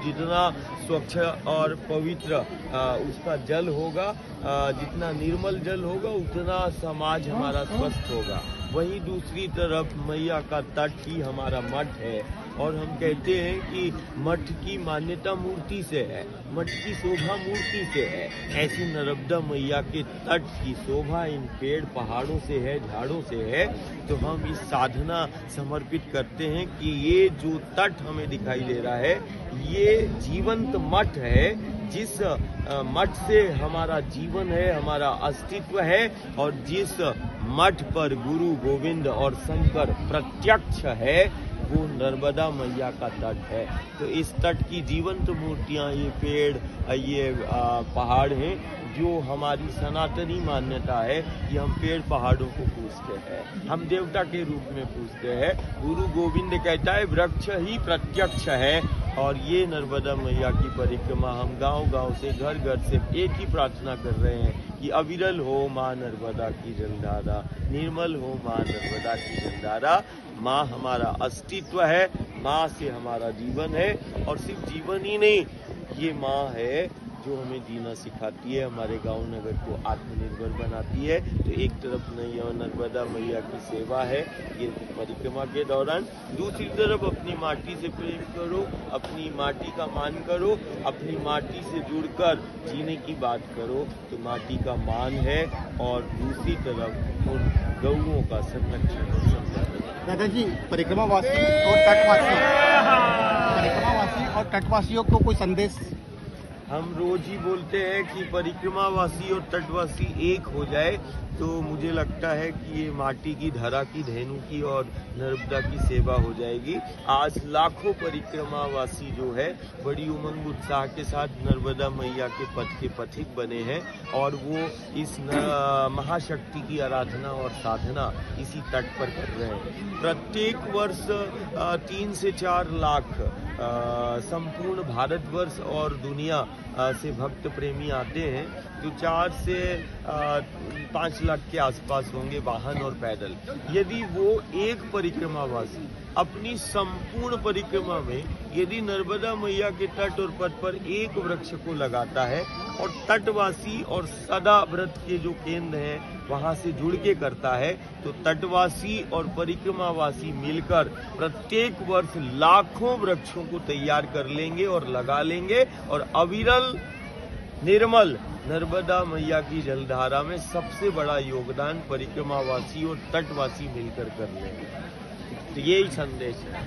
जितना स्वच्छ और पवित्र उसका जल होगा, जितना निर्मल जल होगा उतना समाज हमारा स्वस्थ होगा। वहीं दूसरी तरफ मैया का तट ही हमारा मठ है और हम कहते हैं कि मठ की मान्यता मूर्ति से है, मठ की शोभा मूर्ति से है। ऐसी नर्मदा मैया के तट की शोभा इन पेड़ पहाड़ों से है, झाड़ों से है। तो हम इस साधना समर्पित करते हैं कि ये जो तट हमें दिखाई दे रहा है ये जीवंत मठ है, जिस मठ से हमारा जीवन है, हमारा अस्तित्व है और जिस मठ पर गुरु गोविंद और शंकर प्रत्यक्ष है वो नर्मदा मैया का तट है। तो इस तट की जीवंत मूर्तियां, ये पेड़, ये पहाड़ हैं जो हमारी सनातनी मान्यता है कि हम पेड़ पहाड़ों को पूजते हैं, हम देवता के रूप में पूजते हैं। गुरु गोविंद कहता है वृक्ष ही प्रत्यक्ष है। और ये नर्मदा मैया की परिक्रमा हम गांव-गांव से, घर-घर से एक ही प्रार्थना कर रहे हैं कि अविरल हो माँ नर्मदा की जलधारा, निर्मल हो माँ नर्मदा की जलधारा। माँ हमारा अस्तित्व है, माँ से हमारा जीवन है और सिर्फ जीवन ही नहीं, ये माँ है जो हमें जीना सिखाती है, हमारे गांव नगर को आत्मनिर्भर बनाती है। तो एक तरफ नर्मदा मैया की सेवा है ये परिक्रमा के दौरान, दूसरी तरफ अपनी माटी से प्रेम करो, अपनी माटी का मान करो, अपनी माटी से जुड़कर जीने की बात करो। तो माटी का मान है और दूसरी तरफ उन गौओं का संरक्षण और संवर्धन। दादाजी, परिक्रमावासी और तटवासियों को कोई संदेश? हम रोज ही बोलते हैं कि परिक्रमावासी और तटवासी एक हो जाए, तो मुझे लगता है कि ये माटी की धरा की, धेनु की और नर्मदा की सेवा हो जाएगी। आज लाखों परिक्रमावासी जो है बड़ी उमंग उत्साह के साथ नर्मदा मैया के पथ के पथिक बने हैं और वो इस महाशक्ति की आराधना और साधना इसी तट पर कर रहे हैं। प्रत्येक वर्ष 3 से 4 लाख संपूर्ण भारतवर्ष और दुनिया से भक्त प्रेमी आते हैं। जो 4 से 5 लाख के आसपास होंगे वाहन और पैदल। यदि वो एक परिक्रमावासी अपनी संपूर्ण परिक्रमा में यदि नर्मदा मैया के तट और पथ पर एक वृक्ष को लगाता है और तटवासी और सदा व्रत के जो केंद्र हैं वहां से जुड़ के करता है, तो तटवासी और परिक्रमावासी मिलकर प्रत्येक वर्ष लाखों वृक्षों को तैयार कर लेंगे और लगा लेंगे और अविरल निर्मल नर्मदा मैया की जलधारा में सबसे बड़ा योगदान परिक्रमावासी और तटवासी मिलकर कर लेंगे। तो यही संदेश है।